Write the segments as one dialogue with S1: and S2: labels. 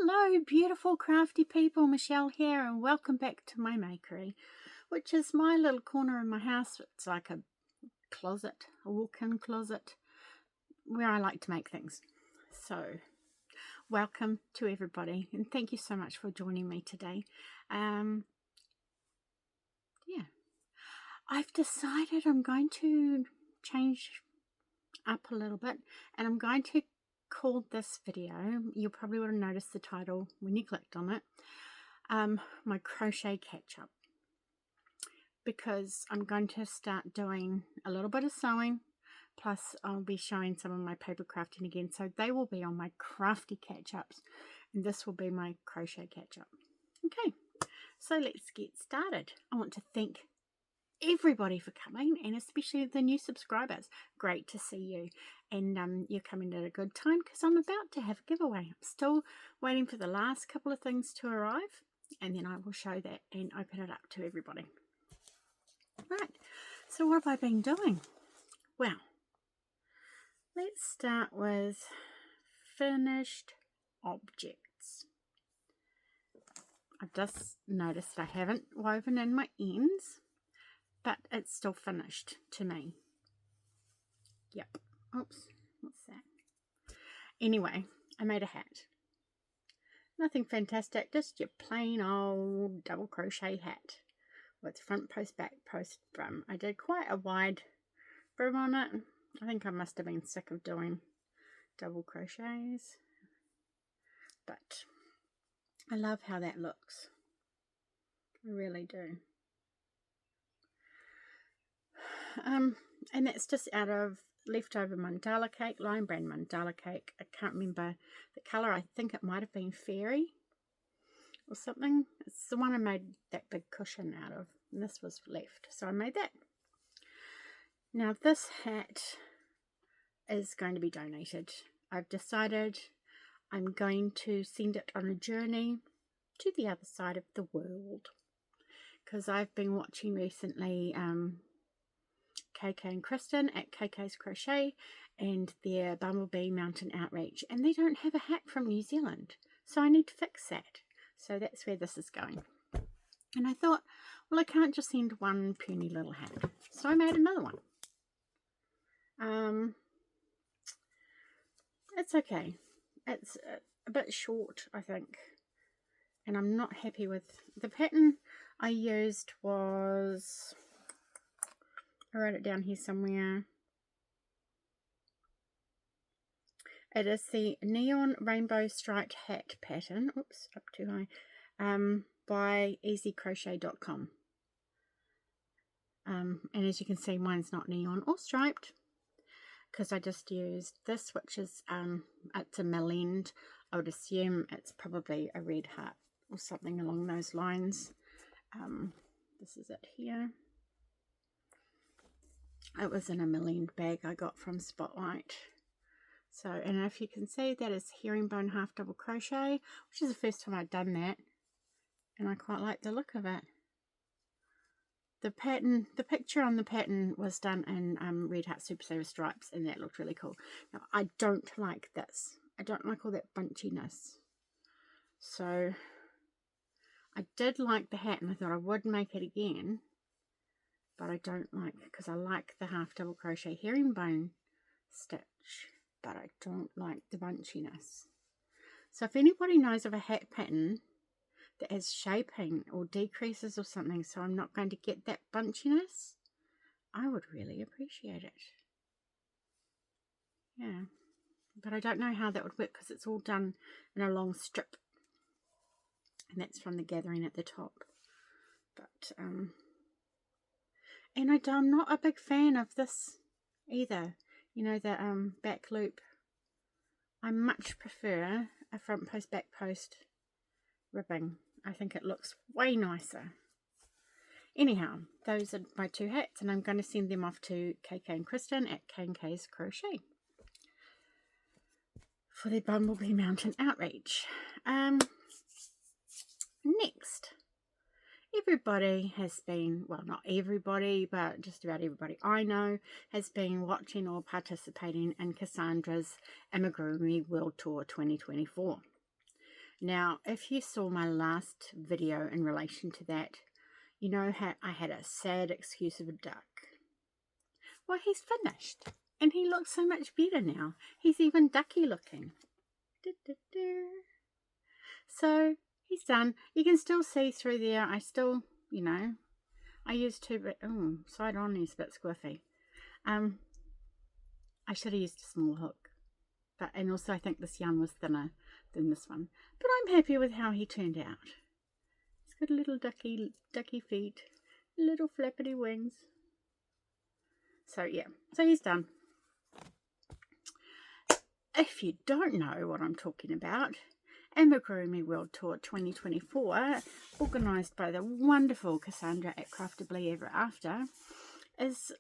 S1: Hello beautiful crafty people, Michelle here, and welcome back to my makery, which is my little corner in my house. It's like a closet, a walk-in closet where I like to make things. So welcome to everybody, and thank you so much for joining me today. I've decided I'm going to change up a little bit, and I'm going to call this video, you probably would have noticed the title when you clicked on it, my crochet catch up, because I'm going to start doing a little bit of sewing, plus I'll be showing some of my paper crafting again, so they will be on my crafty catch ups, and this will be my crochet catch up. Okay, so let's get started. I want to thank everybody for coming, and especially the new subscribers. Great to see you, and you're coming at a good time because I'm about to have a giveaway. I'm still waiting for the last couple of things to arrive, and then I will show that and open it up to everybody. Right, so what have I been doing? Well, let's start with finished objects. I've just noticed I haven't woven in my ends, but it's still finished to me. Yep. Oops. What's that? Anyway, I made a hat. Nothing fantastic, just your plain old double crochet hat with front post, back post brim. I did quite a wide brim on it. I think I must have been sick of doing double crochets, but I love how that looks. I really do. And that's just out of leftover mandala cake, Lion Brand mandala cake. I can't remember the colour. I think it might have been fairy or something. It's the one I made that big cushion out of, and this was left, so I made that. Now this hat is going to be donated. I've decided I'm going to send it on a journey to the other side of the world, because I've been watching recently KK and Kristen at KK's Crochet and their Bumblebee Mountain Outreach, and they don't have a hat from New Zealand, so I need to fix that. So that's where this is going. And I thought, well, I can't just send one puny little hat, so I made another one. It's okay. It's a bit short, I think, and I'm not happy with the pattern I used. Was, I wrote it down here somewhere. It is the Neon Rainbow Striped Hat pattern. Oops, up too high. By easycrochet.com. And as you can see, mine's not neon or striped, because I just used this, which is it's a millend. I would assume it's probably a red heart or something along those lines. This is it here. It was in a millend bag I got from Spotlight. So, and if you can see, that is herringbone half double crochet, which is the first time I've done that, and I quite like the look of it. The pattern, the picture on the pattern was done in Red Heart Super Saver stripes, and that looked really cool. Now, I don't like this. I don't like all that bunchiness. So, I did like the hat, and I thought I would make it again, but I don't like it because I like the half double crochet herringbone stitch, but I don't like the bunchiness. So if anybody knows of a hat pattern that has shaping or decreases or something, so I'm not going to get that bunchiness, I would really appreciate it. Yeah, but I don't know how that would work because it's all done in a long strip, and that's from the gathering at the top. But and I'm not a big fan of this either. You know, the back loop. I much prefer a front post, back post ribbing. I think it looks way nicer. Anyhow, those are my two hats, and I'm going to send them off to KK and Kristen at KK's Crochet for the Bumblebee Mountain Outreach. Next, everybody has been, well, not everybody, but just about everybody I know has been watching or participating in Cassandra's Amigurumi World Tour 2024. Now, if you saw my last video in relation to that, you know how I had a sad excuse of a duck. Well, he's finished, and he looks so much better now. He's even ducky looking. So he's done. You can still see through there. I still, you know, I used to, but side on is a bit squiffy. I should have used a small hook, and also I think this yarn was thinner than this one. But I'm happy with how he turned out. He's got little ducky feet, little flappity wings. So yeah, so he's done. If you don't know what I'm talking about, Amigurumi World Tour 2024, organised by the wonderful Cassandra at Craftably Ever After, is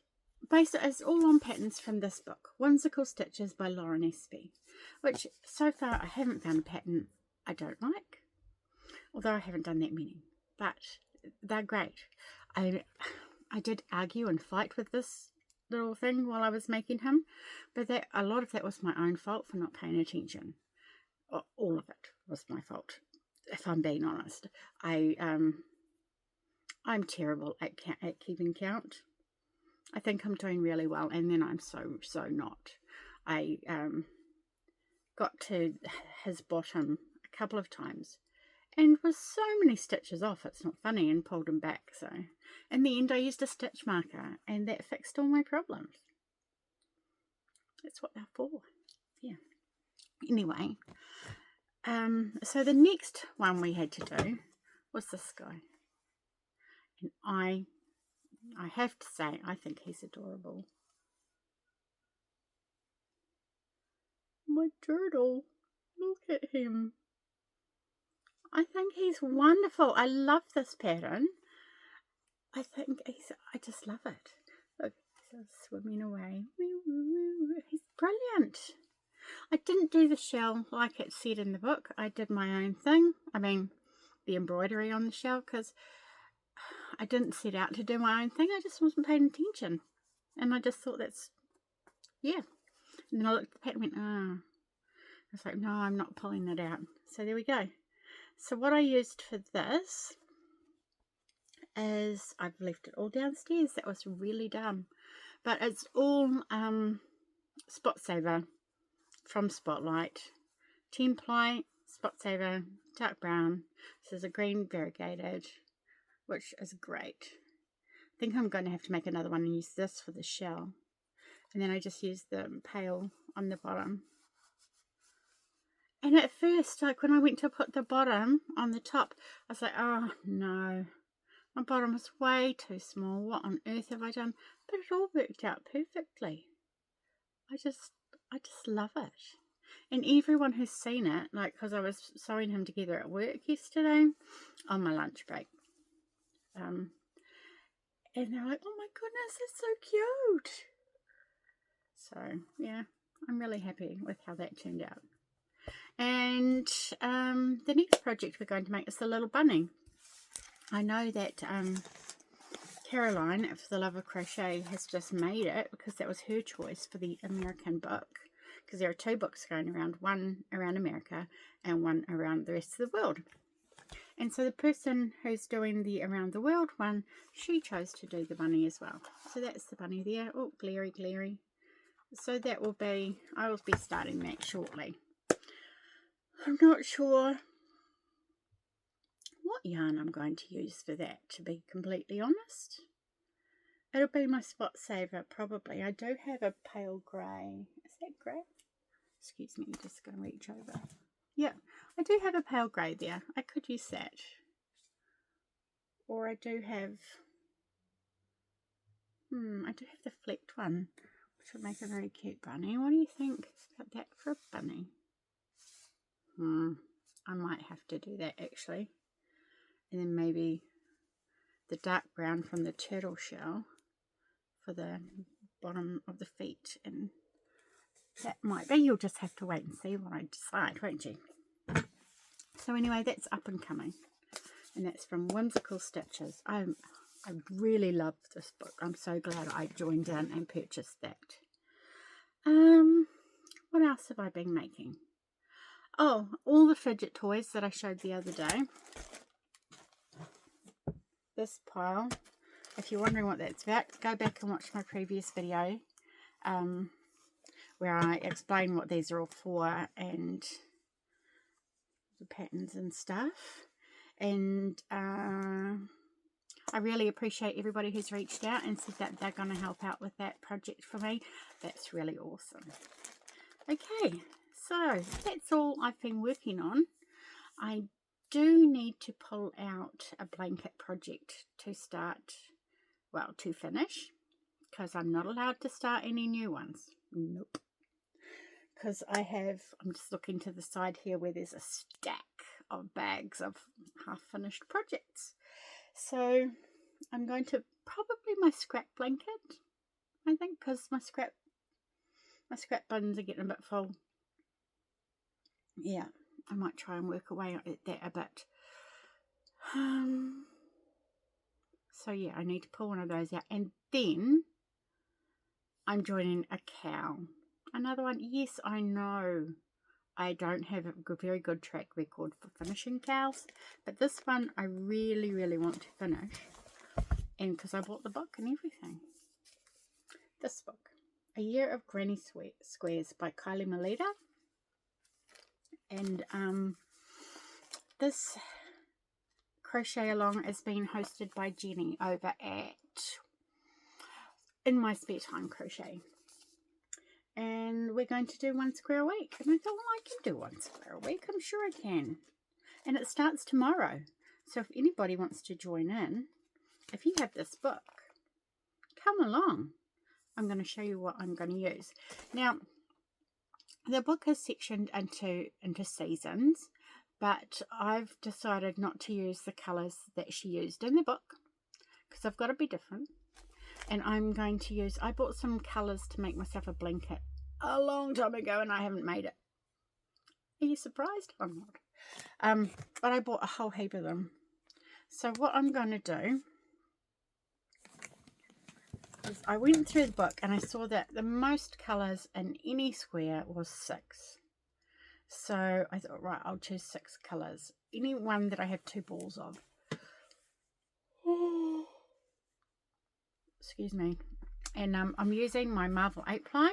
S1: all on patterns from this book, Whimsical Stitches by Lauren Espy, which so far I haven't found a pattern I don't like, although I haven't done that many, but they're great. I did argue and fight with this little thing while I was making him, but a lot of that was my own fault for not paying attention. All of it was my fault, if I'm being honest. I'm terrible at keeping count. I think I'm doing really well, and then I'm so not. I got to his bottom a couple of times and was so many stitches off, it's not funny, and pulled him back. So in the end I used a stitch marker, and that fixed all my problems. That's what they're for. Yeah. Anyway, so the next one we had to do was this guy, and I have to say, I think he's adorable. My turtle, look at him. I think he's wonderful. I love this pattern. I just love it. Look, he's swimming away. He's brilliant. I didn't do the shell like it said in the book. I did my own thing. I mean, the embroidery on the shell, because I didn't set out to do my own thing. I just wasn't paying attention. And I just thought yeah. And then I looked at the pattern and went, I was like, no, I'm not pulling it out. So there we go. So what I used for this is, I've left it all downstairs. That was really dumb. But it's all Spot Saver from Spotlight. 10 ply, Spot Saver, dark brown. This is a green variegated, which is great. I think I'm going to have to make another one and use this for the shell. And then I just use the pale on the bottom. And at first, like when I went to put the bottom on the top, I was like, oh no, my bottom is way too small. What on earth have I done? But it all worked out perfectly. I just love it. And everyone who's seen it, like, because I was sewing him together at work yesterday on my lunch break. And they're like, oh my goodness, it's so cute. So, yeah, I'm really happy with how that turned out. And the next project we're going to make is the little bunny. I know that Caroline, for the Love of Crochet, has just made it because that was her choice for the American book. Because there are 2 books going around, one around America and one around the rest of the world. And so the person who's doing the around the world one, she chose to do the bunny as well. So that's the bunny there. Oh, glary, glary. So that will be, I will be starting that shortly. I'm not sure what yarn I'm going to use for that, to be completely honest. It'll be my Spot Saver, probably. I do have a pale grey. Is that grey? Excuse me, just going to reach over. Yeah, I do have a pale grey there. I could use that. Or I do have, I do have the flecked one, which would make a very cute bunny. What do you think about that for a bunny? I might have to do that actually. And then maybe the dark brown from the turtle shell for the bottom of the feet. And that might be, you'll just have to wait and see what I decide, won't you? So anyway, that's up and coming. And that's from Whimsical Stitches. I really love this book. I'm so glad I joined in and purchased that. What else have I been making? Oh, all the fidget toys that I showed the other day. This pile, if you're wondering what that's about, go back and watch my previous video where I explain what these are all for and the patterns and stuff. And I really appreciate everybody who's reached out and said that they're going to help out with that project for me. That's really awesome. Okay, so that's all I've been working on. I do need to pull out a blanket project to start, well, to finish, because I'm not allowed to start any new ones. Nope. Because I'm just looking to the side here where there's a stack of bags of half-finished projects. So I'm going to probably my scrap blanket, I think, because my scrap bins are getting a bit full. Yeah, I might try and work away at that a bit. So yeah, I need to pull one of those out, and then I'm joining a cow. Another one. Yes, I know I don't have a very good track record for finishing cows, but this one I really, really want to finish, and because I bought the book and everything. This book, A Year of Granny Squares by Kylie Melita, and this crochet along is being hosted by Jenni over at In My Spare Time Crochet. And we're going to do 1 square a week. And I thought, well, I can do 1 square a week. I'm sure I can. And it starts tomorrow. So if anybody wants to join in, if you have this book, come along. I'm going to show you what I'm going to use. Now, the book is sectioned into seasons, but I've decided not to use the colours that she used in the book because I've got to be different. And I'm going to use, I bought some colours to make myself a blanket a long time ago and I haven't made it. Are you surprised? I'm not. But I bought a whole heap of them. So what I'm going to do is I went through the book and I saw that the most colours in any square was 6. So I thought, right, I'll choose 6 colours. Any one that I have 2 balls of. Excuse me. And I'm using my Marvel 8-ply,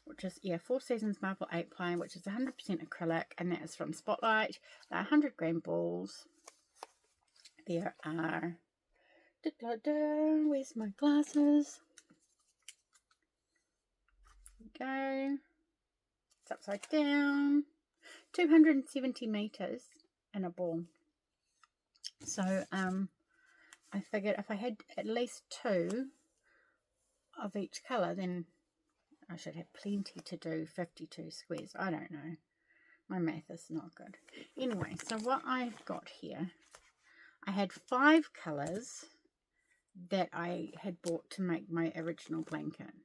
S1: which is, 4 Seasons Marvel 8-ply, which is 100% acrylic, and that is from Spotlight. They're 100 gram balls. There are, where's my glasses? There we go. It's upside down. 270 meters in a ball. So, I figured if I had at least 2 of each colour, then I should have plenty to do 52 squares. I don't know. My math is not good. Anyway, so what I've got here, I had 5 colours that I had bought to make my original blanket.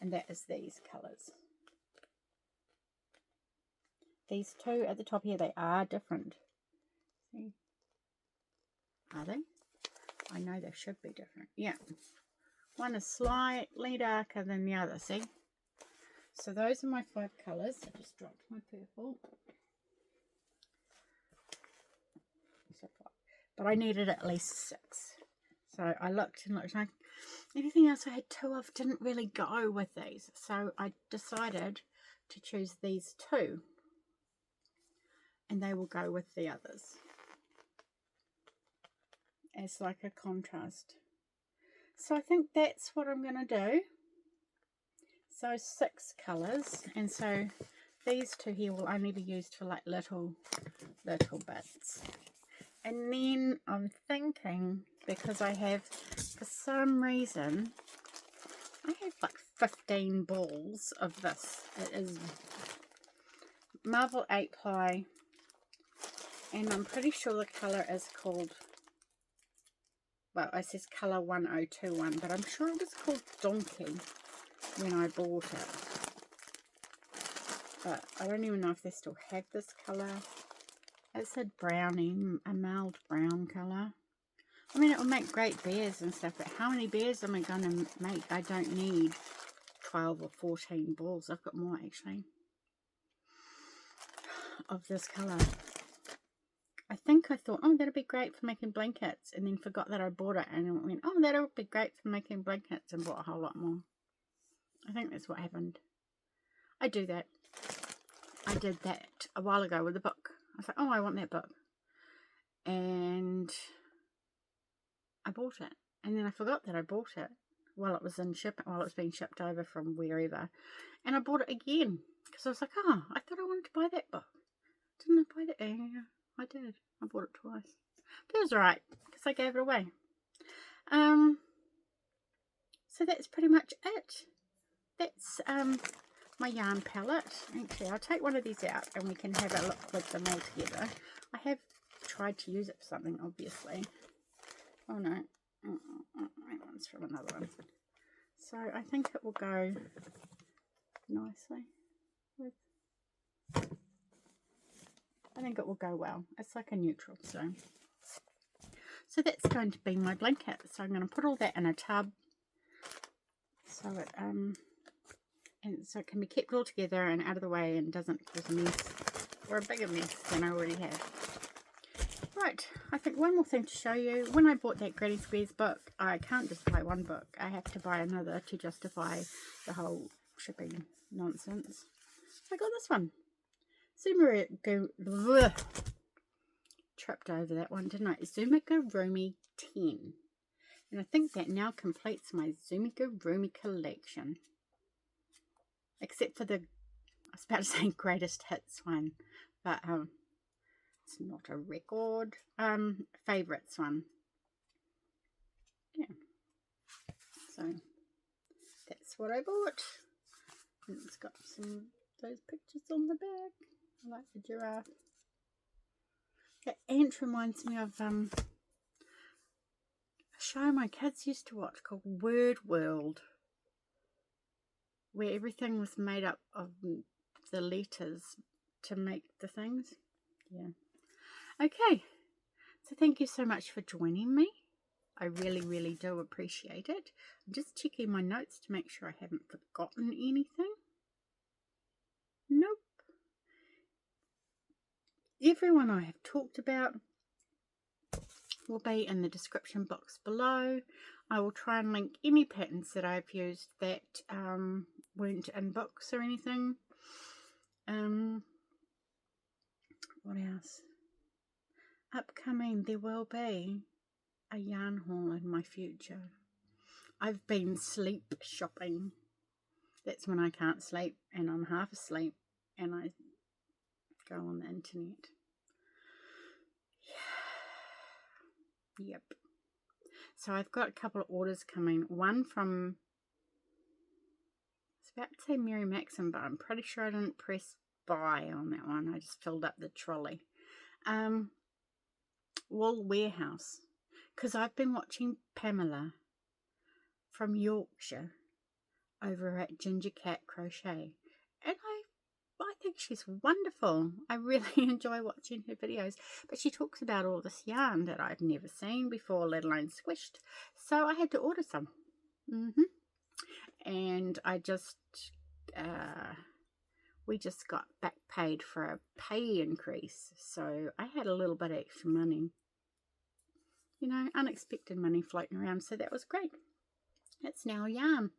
S1: And that is these colours. These 2 at the top here, they are different. See? Are they? I know they should be different. Yeah. One is slightly darker than the other, see? So those are my 5 colours. I just dropped my purple. But I needed at least 6. So I looked and looked. Anything else I had 2 of didn't really go with these. So I decided to choose these 2. And they will go with the others. As like a contrast. So I think that's what I'm going to do. So 6 colours, and so these 2 here will only be used for like little bits. And then I'm thinking, because I have, for some reason, I have like 15 balls of this. It is Marvel 8-ply, and I'm pretty sure the colour is called, well, it says colour 1021, but I'm sure it was called Donkey when I bought it. But I don't even know if they still have this colour. It said brownie, a mild brown colour. I mean, it will make great bears and stuff, but how many bears am I going to make? I don't need 12 or 14 balls. I've got more, actually. of this colour. I think I thought, oh, that'll be great for making blankets, and then forgot that I bought it, and went, oh, that'll be great for making blankets, and bought a whole lot more. I think that's what happened. I do that. I did that a while ago with a book. I was like, oh, I want that book. And I bought it. And then I forgot that I bought it while it was being shipped over from wherever. And I bought it again. Because I was like, oh, I thought I wanted to buy that book. Didn't I buy that? Yeah, I did. I bought it twice. But it was alright, because I gave it away. So that's pretty much it. That's my yarn palette. Actually, I'll take one of these out and we can have a look with them all together. I have tried to use it for something, obviously. Oh no, that one's from another one. So I think it will go nicely with, I think it will go well. It's like a neutral, so that's going to be my blanket. So I'm going to put all that in a tub so it and so it can be kept all together and out of the way and doesn't cause a mess, or a bigger mess than I already have. Right, I think one more thing to show you. When I bought that Granny Squares book, I can't just buy one book. I have to buy another to justify the whole shipping nonsense. So I got this one. Tripped over that one, didn't I? Amigurumi 10. And I think that now completes my Amigurumi collection. Except for the, I was about to say greatest hits one, but it's not a record. Favourites one. Yeah. So that's what I bought. And it's got some those pictures on the back. I like the giraffe. That ant reminds me of a show my kids used to watch called Word World, where everything was made up of the letters to make the things. Yeah. Okay. So thank you so much for joining me. I really, really do appreciate it. I'm just checking my notes to make sure I haven't forgotten anything. Nope. Everyone I have talked about will be in the description box below. I will try and link any patterns that I've used that weren't in books or anything. What else? Upcoming, there will be a yarn haul in my future. I've been sleep shopping. That's when I can't sleep and I'm half asleep and I go on the internet. Yep. So I've got a couple of orders coming. One from, I was about to say Mary Maxim, but I'm pretty sure I didn't press buy on that one. I just filled up the trolley. Wool Warehouse, because I've been watching Pamela from Yorkshire over at Ginger Cat Crochet, and I think she's wonderful. I really enjoy watching her videos, but she talks about all this yarn that I've never seen before, let alone squished, so I had to order some. And I just we just got back paid for a pay increase, so I had a little bit of extra money, you know, unexpected money floating around, so that was great. It's now yarn.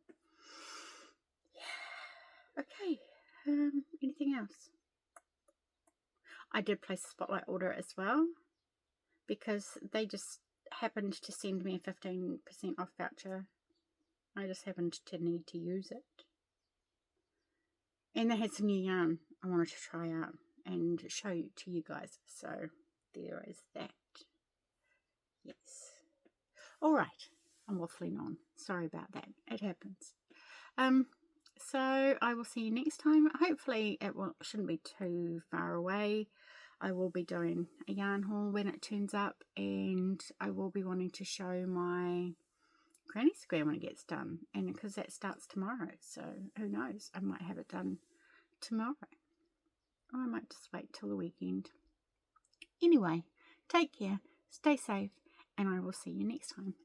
S1: Yeah. Okay. Anything else? I did place a spotlight order as well, because they just happened to send me a 15% off voucher. I just happened to need to use it. And they had some new yarn I wanted to try out and show to you guys. So there is that. Yes. Alright. I'm waffling on. Sorry about that. It happens. So I will see you next time. Hopefully it shouldn't be too far away. I will be doing a yarn haul when it turns up, and I will be wanting to show my granny square when it gets done, and because that starts tomorrow, so who knows, I might have it done tomorrow, or I might just wait till the weekend. Anyway, take care, stay safe, and I will see you next time.